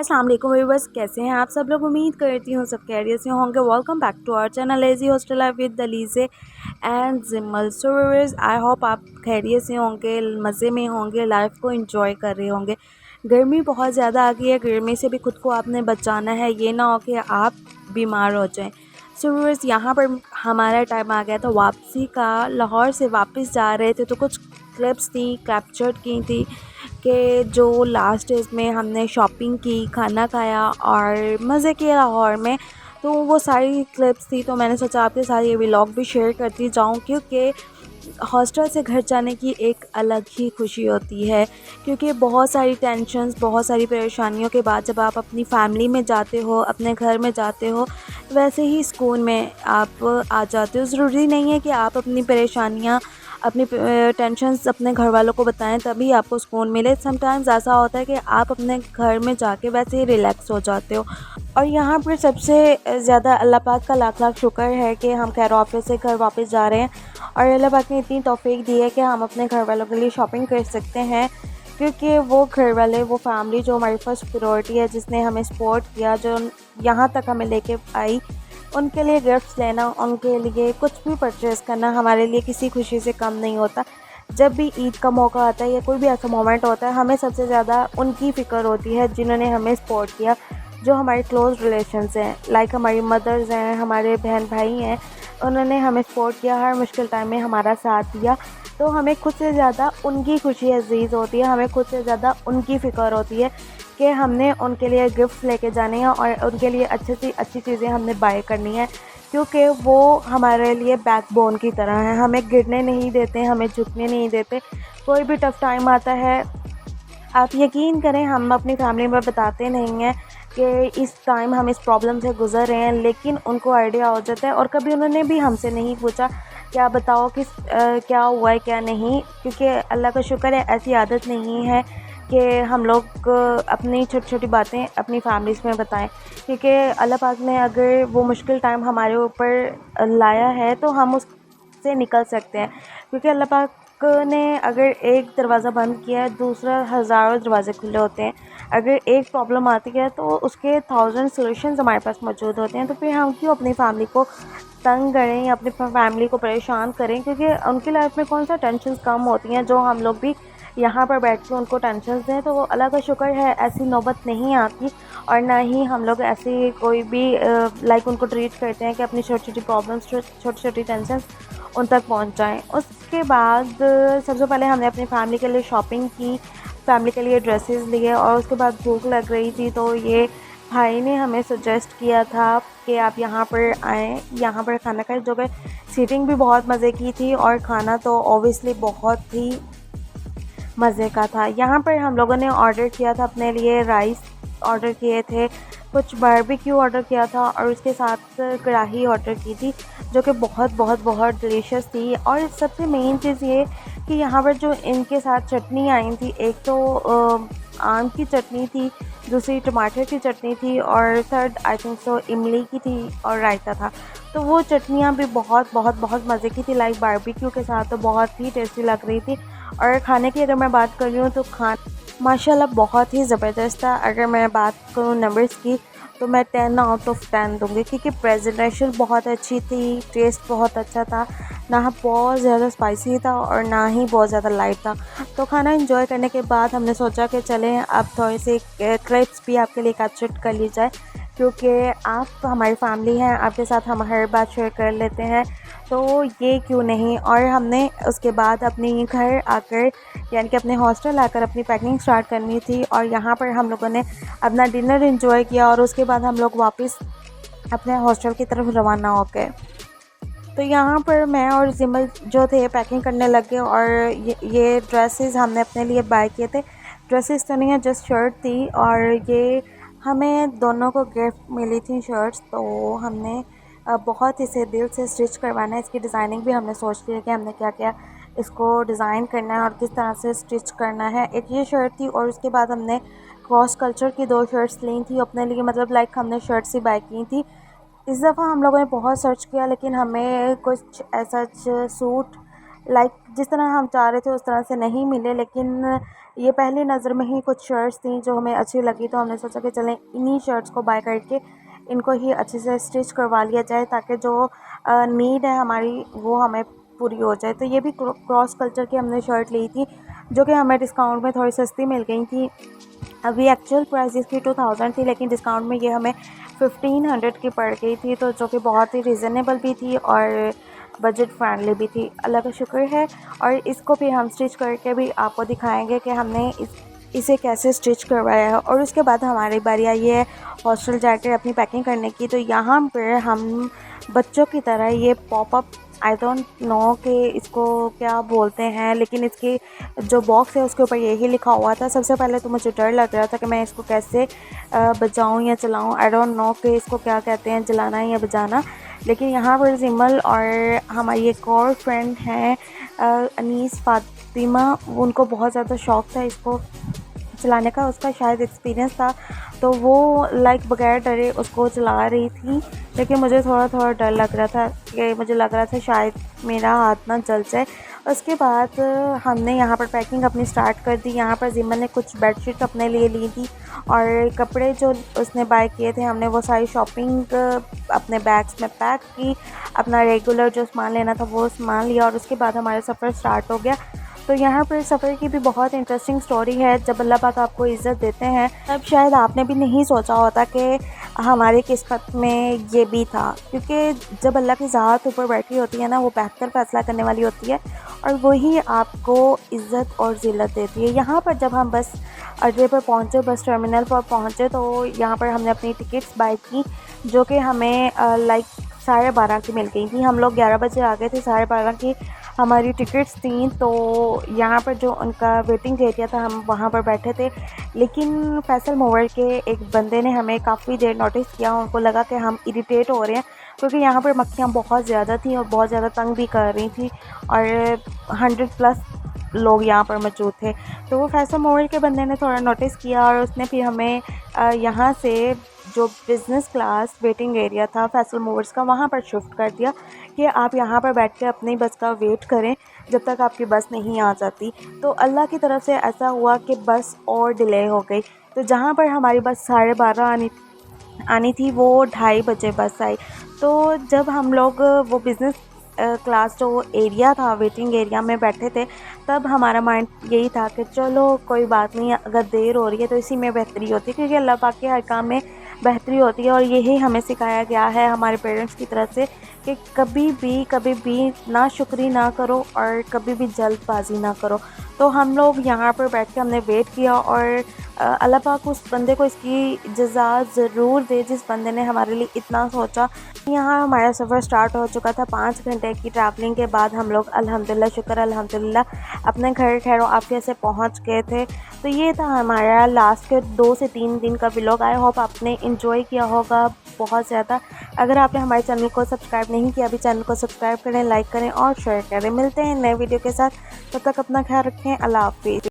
अस्सलाम वालेकुम व्यूअर्स, कैसे हैं आप सब लोग। उम्मीद करती हूँ सब खैरियत से होंगे। Welcome back to our channel lazy hostel life with दलीज़े एंड जिमल। सो व्यूअर्स, आई होप आप खैरियत से होंगे, मज़े में होंगे, लाइफ को एंजॉय कर रहे होंगे। गर्मी बहुत ज़्यादा आ गई है, गर्मी से भी खुद को आपने बचाना है, ये ना हो कि आप बीमार हो जाएं। सो व्यूअर्स, यहाँ पर हमारा टाइम आ गया था वापसी का। लाहौर से वापस जा रहे थे तो कुछ क्लिप्स थी कैप्चर की थी कि जो लास्ट डेज में हमने शॉपिंग की, खाना खाया और मज़े किए लाहौर में। तो वो सारी क्लिप्स थी, तो मैंने सोचा आपके साथ ये व्लॉग भी शेयर करती जाऊँ, क्योंकि हॉस्टल से घर जाने की एक अलग ही खुशी होती है। क्योंकि बहुत सारी टेंशन्स, बहुत सारी परेशानियों के बाद जब आप अपनी फैमिली में जाते हो, अपने घर में जाते हो, वैसे ही सुकून में आप आ जाते हो। ज़रूरी नहीं है कि आप अपनी परेशानियाँ, अपनी टेंशन्स अपने घर वालों को बताएं तभी आपको सुकून मिले। समटाइम्स ऐसा होता है कि आप अपने घर में जाके वैसे ही रिलैक्स हो जाते हो। और यहाँ पर सबसे ज़्यादा अल्लाह पाक का लाख लाख शुक्र है कि हम खैर ऑफिस से घर वापस जा रहे हैं और अल्लाह पाक ने इतनी तौफीक दी है कि हम अपने घर वालों के लिए शॉपिंग कर सकते हैं। क्योंकि वो घर वाले, वो फैमिली जो हमारी फर्स्ट प्रायोरिटी है, जिसने हमें सपोर्ट किया, जो यहाँ तक हमें लेके आई, उनके लिए गिफ्ट्स लेना, उनके लिए कुछ भी परचेज़ करना हमारे लिए किसी खुशी से कम नहीं होता। जब भी ईद का मौका आता है या कोई भी ऐसा मोमेंट होता है, हमें सबसे ज़्यादा उनकी फ़िक्र होती है जिन्होंने हमें सपोर्ट किया, जो हमारे क्लोज़ रिलेशंस हैं, लाइक हमारी मदर्स हैं, हमारे बहन भाई हैं। उन्होंने हमें सपोर्ट किया, हर मुश्किल टाइम में हमारा साथ दिया। तो हमें खुद से ज़्यादा उनकी खुशी अजीज़ होती है, हमें खुद से ज़्यादा उनकी फ़िक्र होती है कि हमने उनके लिए गिफ्ट्स लेके जाने हैं और उनके लिए अच्छी से अच्छी चीज़ें हमने बाय करनी है। क्योंकि वो हमारे लिए बैकबोन की तरह हैं, हमें गिरने नहीं देते, हमें झुकने नहीं देते। कोई भी टफ़ टाइम आता है, आप यकीन करें, हम अपनी फैमिली में बताते नहीं हैं कि इस टाइम हम इस प्रॉब्लम से गुज़र रहे हैं, लेकिन उनको आइडिया हो जाता है और कभी उन्होंने भी हमसे नहीं पूछा क्या बताओ कि क्या हुआ है क्या नहीं। क्योंकि अल्लाह का शुक्र है ऐसी आदत नहीं है कि हम लोग अपनी छोटी छोटी बातें अपनी फैमिलीज़ में बताएं। क्योंकि अल्लाह पाक ने अगर वो मुश्किल टाइम हमारे ऊपर लाया है तो हम उससे निकल सकते हैं। क्योंकि अल्लाह पाक ने अगर एक दरवाज़ा बंद किया है, दूसरा हज़ारों दरवाज़े खुले होते हैं। अगर एक प्रॉब्लम आती है तो उसके 1000 सॉल्यूशंस हमारे पास मौजूद होते हैं। तो फिर हम क्यों अपनी फैमिली को तंग करें या अपनी फैमिली को परेशान करें, क्योंकि उनकी लाइफ में कौन सा टेंशन कम होती हैं जो हम लोग भी यहाँ पर बैठ के उनको टेंशन दें। तो अल्लाह का शुक्र है ऐसी नौबत नहीं आती और ना ही हम लोग ऐसी कोई भी लाइक उनको ट्रीट करते हैं कि अपनी छोटी छोटी प्रॉब्लम्स, छोटी छोटी टेंशन उन तक पहुँच जाएँ। उसके बाद सबसे पहले हमने अपनी फैमिली के लिए शॉपिंग की, फैमिली के लिए ड्रेसेस लिए और उसके बाद भूख लग रही थी तो ये भाई ने हमें सजेस्ट किया था कि आप यहाँ पर आएँ, यहाँ पर खाना खाएं। जो कि सीटिंग भी बहुत मज़े की थी और खाना तो ऑब्वियसली बहुत ही मज़े का था। यहाँ पर हम लोगों ने ऑर्डर किया था अपने लिए, राइस ऑर्डर किए थे, कुछ बारबेक्यू ऑर्डर किया था और उसके साथ कढ़ाई ऑर्डर की थी, जो कि बहुत बहुत बहुत डिलीशियस थी। और सबसे मेन चीज़ ये कि यहाँ पर जो इनके साथ चटनी आई थी, एक तो आम की चटनी थी, दूसरी टमाटर की चटनी थी और थर्ड आई थिंक सो इमली की थी और रायता था। तो वो चटनियाँ भी बहुत बहुत बहुत मज़े की थी, लाइक बारबेक्यू के साथ तो बहुत ही टेस्टी लग रही थी। और खाने की अगर मैं बात कर रही हूँ तो माशाल्लाह बहुत ही ज़बरदस्त था। अगर मैं बात करूँ नंबर्स की तो मैं 10 आउट ऑफ 10 दूँगी, क्योंकि प्रेजेंटेशन बहुत अच्छी थी, टेस्ट बहुत अच्छा था, ना बहुत ज़्यादा स्पाइसी था और ना ही बहुत ज़्यादा लाइट था। तो खाना एंजॉय करने के बाद हमने सोचा कि चलें अब थोड़े से क्लिप्स भी आपके लिए कैप्चर कर ली जाए, क्योंकि आप हमारी फैमिली हैं, आपके साथ हम हर बात शेयर कर लेते हैं, तो ये क्यों नहीं। और हमने उसके बाद अपने घर आकर, यानी कि अपने हॉस्टल आकर अपनी पैकिंग स्टार्ट करनी थी और यहाँ पर हम लोगों ने अपना डिनर एंजॉय किया और उसके बाद हम लोग वापस अपने हॉस्टल की तरफ रवाना हो गए। तो यहाँ पर मैं और जिमल जो थे पैकिंग करने लगे और ये ड्रेसेस हमने अपने लिए बाय किए थे। ड्रेसेस तो नहीं है, जस्ट शर्ट थी और ये हमें दोनों को गिफ्ट मिली थी शर्ट्स। तो हमने बहुत इसे दिल से स्टिच करवाना है, इसकी डिज़ाइनिंग भी हमने सोच ली है कि हमने क्या क्या इसको डिज़ाइन करना है और किस तरह से स्टिच करना है। एक ये शर्ट थी और उसके बाद हमने क्रॉस कल्चर की 2 शर्ट्स ली थी अपने लिए, मतलब लाइक हमने शर्ट्स ही बाय की थी। इस दफ़ा हम लोगों ने बहुत सर्च किया लेकिन हमें कुछ ऐसा सूट लाइक जिस तरह हम चाह रहे थे उस तरह से नहीं मिले, लेकिन ये पहली नज़र में ही कुछ शर्ट्स थी जो हमें अच्छी लगी, तो हमने सोचा कि चलें इन्हीं शर्ट्स को बाय करके इनको ही अच्छे से स्टिच करवा लिया जाए ताकि जो नीड है हमारी वो हमें पूरी हो जाए। तो ये भी क्रॉस कल्चर की हमने शर्ट ली थी जो कि हमें डिस्काउंट में थोड़ी सस्ती मिल गई थी। अभी एक्चुअल प्राइस इसकी 2000 थी, लेकिन डिस्काउंट में ये हमें 1500 की पड़ गई थी, तो जो कि बहुत ही रिजनेबल भी थी और बजट फ्रेंडली भी थी। अल्लाह का शुक्र है। और इसको भी हम स्टिच करके भी आपको दिखाएंगे कि हमने इसे कैसे स्टिच करवाया है। और उसके बाद हमारी बारी आई है हॉस्टल जाकर अपनी पैकिंग करने की। तो यहाँ पर हम बच्चों की तरह ये पॉपअप, आई डोंट नो कि इसको क्या बोलते हैं, लेकिन इसकी जो बॉक्स है उसके ऊपर यही लिखा हुआ था। सबसे पहले तो मुझे डर लग रहा था कि मैं इसको कैसे बजाऊं या चलाऊं। आई डोंट नो कि इसको क्या कहते हैं, जलाना या बजाना। लेकिन यहाँ पर जिमल और हमारी एक और फ्रेंड हैं अनीस फातिमा, उनको बहुत ज़्यादा शौक़ था इसको चलाने का, उसका शायद एक्सपीरियंस था, तो वो लाइक बगैर डरे उसको चला रही थी। लेकिन मुझे थोड़ा थोड़ा डर लग रहा था कि मुझे लग रहा था शायद मेरा हाथ ना जल जाए। उसके बाद हमने यहाँ पर पैकिंग अपनी स्टार्ट कर दी। यहाँ पर जिमन ने कुछ बेडशीट अपने लिए ली थी और कपड़े जो उसने बाय किए थे हमने वो सारी शॉपिंग अपने बैग्स में पैक की। अपना रेगुलर जो सामान लेना था वो सामान लिया और उसके बाद हमारा सफ़र स्टार्ट हो गया। तो यहाँ पर सफ़र की भी बहुत इंटरेस्टिंग स्टोरी है। जब अल्लाह पाक आपको इज़्ज़त देते हैं तब शायद आपने भी नहीं सोचा होता कि हमारी किस्मत में ये भी था, क्योंकि जब अल्लाह की ज़ात ऊपर बैठी होती है ना, वो बेहतर फ़ैसला करने वाली होती है और वही आपको इज़्ज़त और ज़िल्लत देती है। यहाँ पर जब हम बस अड्डे पर पहुँचे, बस टर्मिनल पर पहुँचे, तो यहाँ पर हमने अपनी टिकट्स बाय की जो कि हमें लाइक 12:30 की मिल गई थी। हम लोग 11 बजे आ गए थे, 12:30 की हमारी टिकट्स थी। तो यहाँ पर जो उनका वेटिंग एरिया था हम वहाँ पर बैठे थे, लेकिन फैसल मूवर के एक बंदे ने हमें काफ़ी देर नोटिस किया। उनको लगा कि हम इरिटेट हो रहे हैं क्योंकि यहाँ पर मक्खियाँ बहुत ज़्यादा थी और बहुत ज़्यादा तंग भी कर रही थी और 100+ लोग यहाँ पर मौजूद थे। तो वो फैसल मूवर के बंदे ने थोड़ा नोटिस किया और उसने फिर हमें यहाँ से जो बिज़नेस क्लास वेटिंग एरिया था फैसल मूवर्स का वहाँ पर शिफ्ट कर दिया कि आप यहाँ पर बैठ के अपनी बस का वेट करें जब तक आपकी बस नहीं आ जाती। तो अल्लाह की तरफ से ऐसा हुआ कि बस और डिले हो गई। तो जहाँ पर हमारी बस 12:30 आनी थी वो 2:30 बजे बस आई। तो जब हम लोग वो बिज़नेस क्लास जो एरिया था वेटिंग एरिया में बैठे थे, तब हमारा माइंड यही था कि चलो कोई बात नहीं, अगर देर हो रही है तो इसी में बेहतरी होती है, क्योंकि अल्लाह पाक के हर काम में बेहतरी होती है। और यही हमें सिखाया गया है हमारे पेरेंट्स की तरफ से कि कभी भी ना शुक्री ना करो और कभी भी जल्दबाजी ना करो। तो हम लोग यहाँ पर बैठ के हमने वेट किया और अल्लाह पाक उस बंदे को इसकी जज़ा ज़रूर दे जिस बंदे ने हमारे लिए इतना सोचा। यहाँ हमारा सफ़र स्टार्ट हो चुका था। 5 घंटे की ट्रैवलिंग के बाद हम लोग अल्हम्दुलिल्लाह, शुक्र अल्हम्दुलिल्लाह अपने घर खैरो आफियत से पहुँच गए थे। तो ये था हमारा लास्ट के 2 से 3 दिन का व्लॉग। आई होप आपने इंजॉय किया होगा बहुत ज़्यादा। अगर आपने हमारे चैनल को सब्सक्राइब नहीं किया अभी, चैनल को सब्सक्राइब करें, लाइक करें और शेयर करें। मिलते हैं नए वीडियो के साथ, तब तक अपना ख्याल रखें। अल्लाह हाफ़िज़।